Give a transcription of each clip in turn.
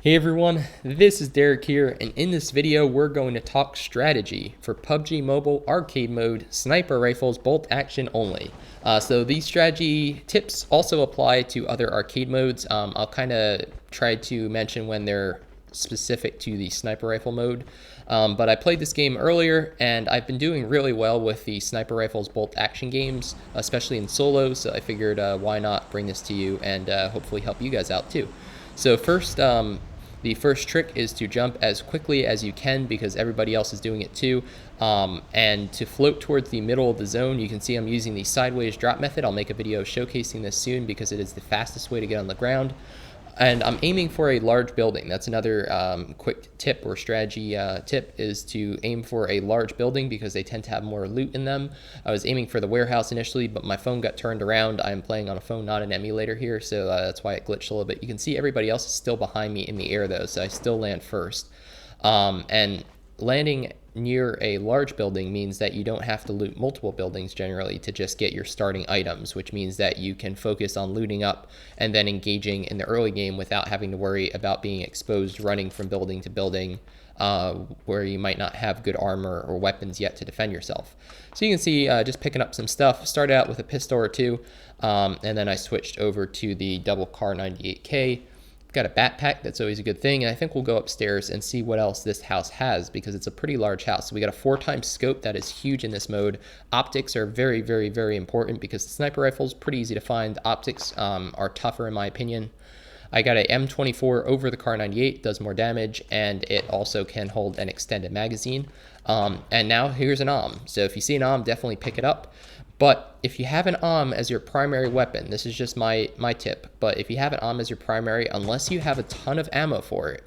Hey everyone, this is Derek here, and in this video we're going to talk strategy for PUBG Mobile Arcade Mode, sniper rifles, bolt action only. So these strategy tips also apply to other arcade modes. I'll kind of try to mention when they're specific to the sniper rifle mode. But I played this game earlier, and I've been doing really well with the sniper rifles bolt action games, especially in solo, so I figured why not bring this to you and hopefully help you guys out too. So first, the first trick is to jump as quickly as you can because everybody else is doing it too. And to float towards the middle of the zone, you can see I'm using the sideways drop method. I'll make a video showcasing this soon because it is the fastest way to get on the ground. And I'm aiming for a large building. That's another quick tip or strategy tip, is to aim for a large building because they tend to have more loot in them. I was aiming for the warehouse initially, but my phone got turned around. I'm playing on a phone, not an emulator here, so that's why it glitched a little bit. You can see everybody else is still behind me in the air though, so I still land first. And landing near a large building means that you don't have to loot multiple buildings generally to just get your starting items, which means that you can focus on looting up and then engaging in the early game without having to worry about being exposed running from building to building where you might not have good armor or weapons yet to defend yourself. So you can see just picking up some stuff. Started out with a pistol or two, and then I switched over to the double car 98K. Got a backpack, that's always a good thing, and I think we'll go upstairs and see what else this house has because it's a pretty large house. So we got a 4x scope, that is huge in this mode. Optics are very, very, very important because the sniper rifle is pretty easy to find. Optics are tougher in my opinion. I got a M24 over the Car 98, does more damage, and it also can hold an extended magazine. And now here's an AUM. So if you see an AUM, definitely pick it up. But if you have an AUM as your primary weapon, this is just my tip, but if you have an AUM as your primary, unless you have a ton of ammo for it,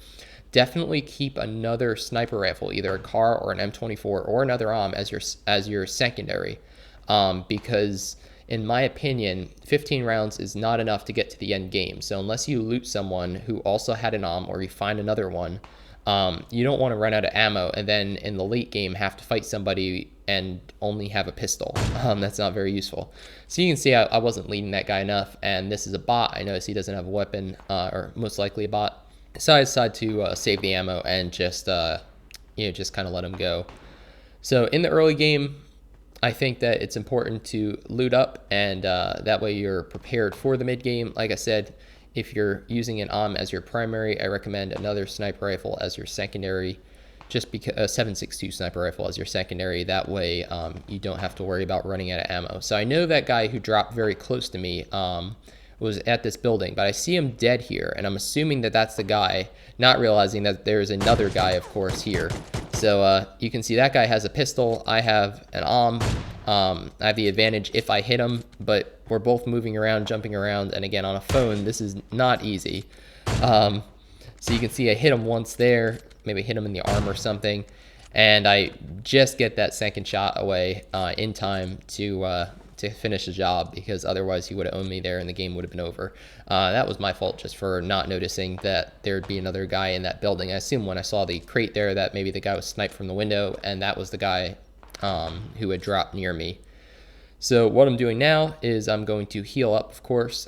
definitely keep another sniper rifle, either a car or an M24 or another AUM as your secondary, because in my opinion, 15 rounds is not enough to get to the end game. So unless you loot someone who also had an AUM or you find another one, you don't want to run out of ammo and then in the late game have to fight somebody and only have a pistol. That's not very useful. So you can see I wasn't leading that guy enough, and this is a bot. I notice he doesn't have a weapon, or most likely a bot. So I decided to save the ammo and just just kind of let him go. So in the early game, I think that it's important to loot up, and that way you're prepared for the mid game. Like I said, if you're using an AUM as your primary, I recommend another sniper rifle as your secondary. Just because a 7.62 sniper rifle as your secondary, that way you don't have to worry about running out of ammo. So I know that guy who dropped very close to me was at this building, but I see him dead here, and I'm assuming that that's the guy, not realizing that there's another guy, of course, here. So you can see that guy has a pistol, I have an AUM. I have the advantage if I hit him, but we're both moving around, jumping around, and again, on a phone, this is not easy. So you can see I hit him once there, maybe hit him in the arm or something, and I just get that second shot away in time to finish the job, because otherwise he would have owned me there and the game would have been over. That was my fault just for not noticing that there'd be another guy in that building. I assumed when I saw the crate there that maybe the guy was sniped from the window, and that was the guy who had dropped near me. So what I'm doing now is I'm going to heal up, of course,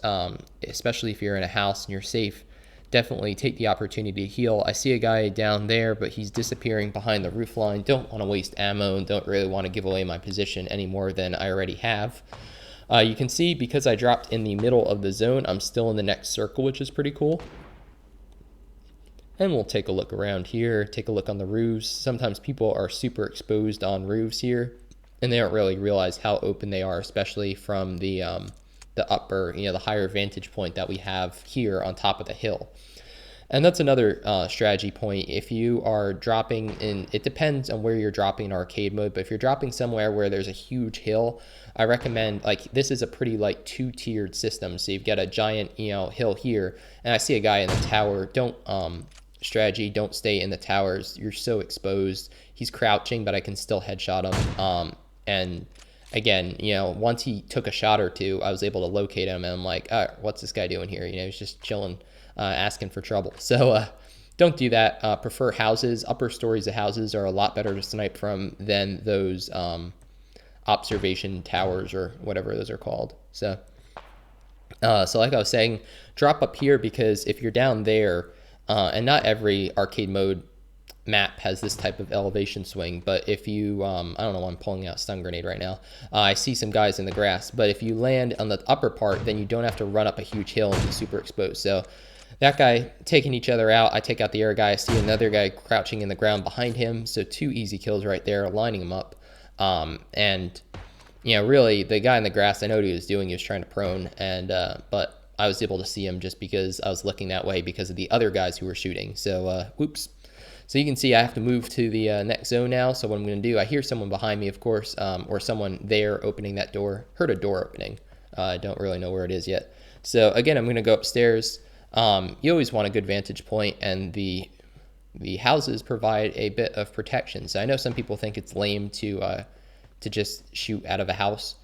especially if you're in a house and you're safe. Definitely take the opportunity to heal. I see a guy down there, but he's disappearing behind the roof line. Don't want to waste ammo and don't really want to give away my position any more than I already have. You can see because I dropped in the middle of the zone, I'm still in the next circle, which is pretty cool. And we'll take a look around here, take a look on the roofs. Sometimes people are super exposed on roofs here, and they don't really realize how open they are, especially from the upper, the higher vantage point that we have here on top of the hill. And that's another strategy point. If you are dropping in, it depends on where you're dropping in arcade mode, but if you're dropping somewhere where there's a huge hill, I recommend, like, this is a pretty like two-tiered system. So you've got a giant, hill here, and I see a guy in the tower. Don't stay in the towers. You're so exposed. He's crouching, but I can still headshot him. And again, once he took a shot or two, I was able to locate him, and I'm like, all right, what's this guy doing here? He's just chilling, asking for trouble. So don't do that. Prefer houses. Upper stories of houses are a lot better to snipe from than those observation towers or whatever those are called. So like I was saying, drop up here, because if you're down there, And not every arcade mode map has this type of elevation swing, but if you I don't know why I'm pulling out a stun grenade right now. I see some guys in the grass, but if you land on the upper part, then you don't have to run up a huge hill and be super exposed. So that guy taking each other out, I take out the air guy, I see another guy crouching in the ground behind him, so 2 easy kills right there, lining him up. And you know, really the guy in the grass, I know what he was doing, he was trying to prone, and but I was able to see him just because I was looking that way because of the other guys who were shooting. So whoops. So you can see I have to move to the next zone now. So what I'm going to do, I hear someone behind me, of course, or someone there opening that door. Heard a door opening. I don't really know where it is yet. So again, I'm going to go upstairs. You always want a good vantage point, and the houses provide a bit of protection. So I know some people think it's lame to just shoot out of a house.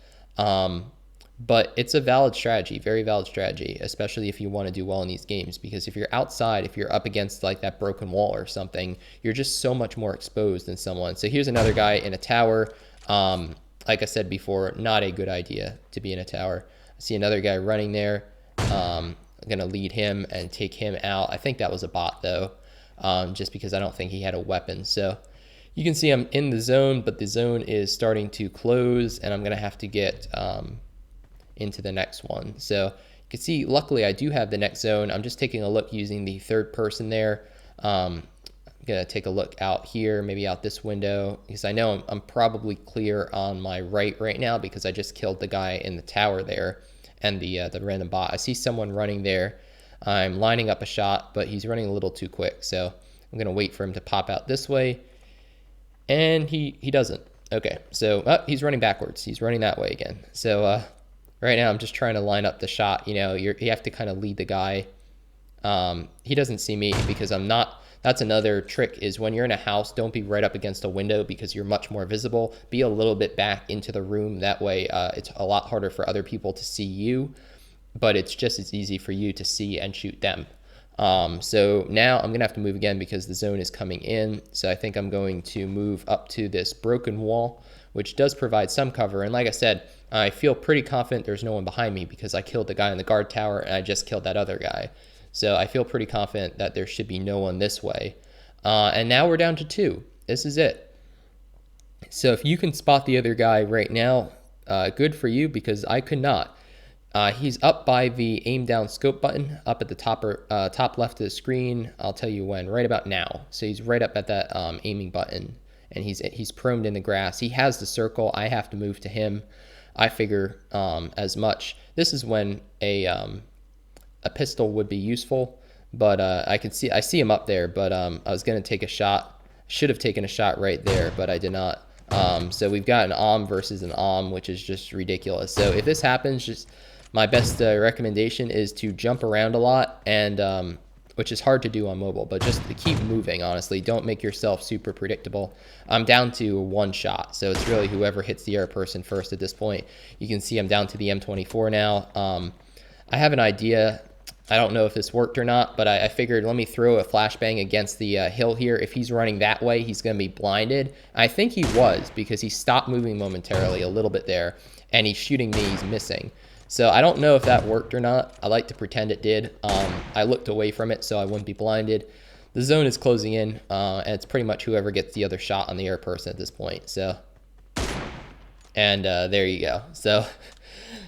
But it's a valid strategy, very valid strategy, especially if you want to do well in these games, because if you're outside, if you're up against like that broken wall or something, you're just so much more exposed than someone. So here's another guy in a tower. Like I said before, not a good idea to be in a tower. I see another guy running there. I'm going to lead him and take him out. I think that was a bot though, just because I don't think he had a weapon. So you can see I'm in the zone, but the zone is starting to close, and I'm going to have to get into the next one. So you can see, luckily I do have the next zone. I'm just taking a look using the third person there. I'm gonna take a look out here, maybe out this window, because I know I'm probably clear on my right now because I just killed the guy in the tower there and the random bot. I see someone running there. I'm lining up a shot, but he's running a little too quick, so I'm gonna wait for him to pop out this way, and he doesn't. Okay, so he's running backwards. He's running that way again. So right now I'm just trying to line up the shot. You know, you have to kind of lead the guy. He doesn't see me because I'm not. That's another trick, is when you're in a house, don't be right up against a window because you're much more visible. Be a little bit back into the room. That way it's a lot harder for other people to see you, but it's just as easy for you to see and shoot them. So now I'm gonna have to move again because the zone is coming in. So I think I'm going to move up to this broken wall, which does provide some cover. And like I said, I feel pretty confident there's no one behind me because I killed the guy in the guard tower and I just killed that other guy. So I feel pretty confident that there should be no one this way. And now we're down to 2. This is it. So if you can spot the other guy right now, good for you, because I could not. He's up by the aim down scope button up at the top left of the screen. I'll tell you when, right about now. So he's right up at that aiming button, and he's proned in the grass. He has the circle. I have to move to him. I figure as much. This is when a pistol would be useful, but I see him up there, but I was gonna take a shot. Should have taken a shot right there, but I did not. So we've got an AUM versus an AUM, which is just ridiculous. So if this happens, just my best recommendation is to jump around a lot, and which is hard to do on mobile, but just to keep moving, honestly. Don't make yourself super predictable. I'm down to 1 shot, so it's really whoever hits the air person first at this point. You can see I'm down to the M24 now. I have an idea. I don't know if this worked or not, but I figured let me throw a flashbang against the hill here. If he's running that way, he's going to be blinded. I think he was, because he stopped moving momentarily a little bit there, and he's shooting me, he's missing. So I don't know if that worked or not. I like to pretend it did. I looked away from it so I wouldn't be blinded. The zone is closing in, and it's pretty much whoever gets the other shot on the air person at this point. So, and there you go. So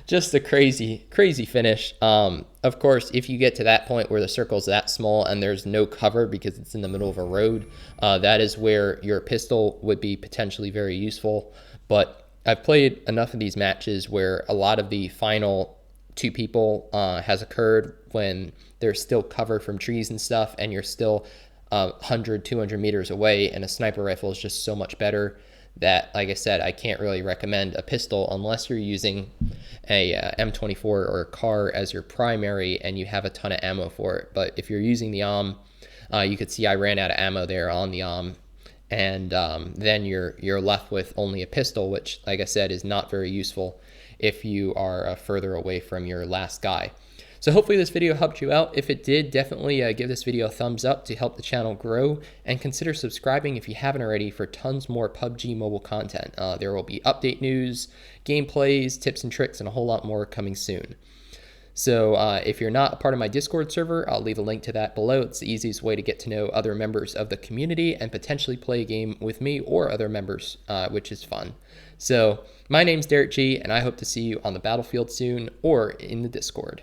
just a crazy finish. Of course, if you get to that point where the circle's that small and there's no cover because it's in the middle of a road, that is where your pistol would be potentially very useful. But I've played enough of these matches where a lot of the final 2 people has occurred when there's still cover from trees and stuff, and you're still 100, 200 meters away, and a sniper rifle is just so much better that, like I said, I can't really recommend a pistol unless you're using a M24 or a CAR as your primary and you have a ton of ammo for it. But if you're using the AUM, you could see I ran out of ammo there on the AUM. And then you're left with only a pistol, which, like I said, is not very useful if you are further away from your last guy. So hopefully this video helped you out. If it did, definitely give this video a thumbs up to help the channel grow, and consider subscribing if you haven't already for tons more PUBG mobile content. There will be update news, gameplays, tips and tricks, and a whole lot more coming soon. So if you're not a part of my Discord server, I'll leave a link to that below. It's the easiest way to get to know other members of the community and potentially play a game with me or other members, which is fun. So my name's DerekG, and I hope to see you on the battlefield soon or in the Discord.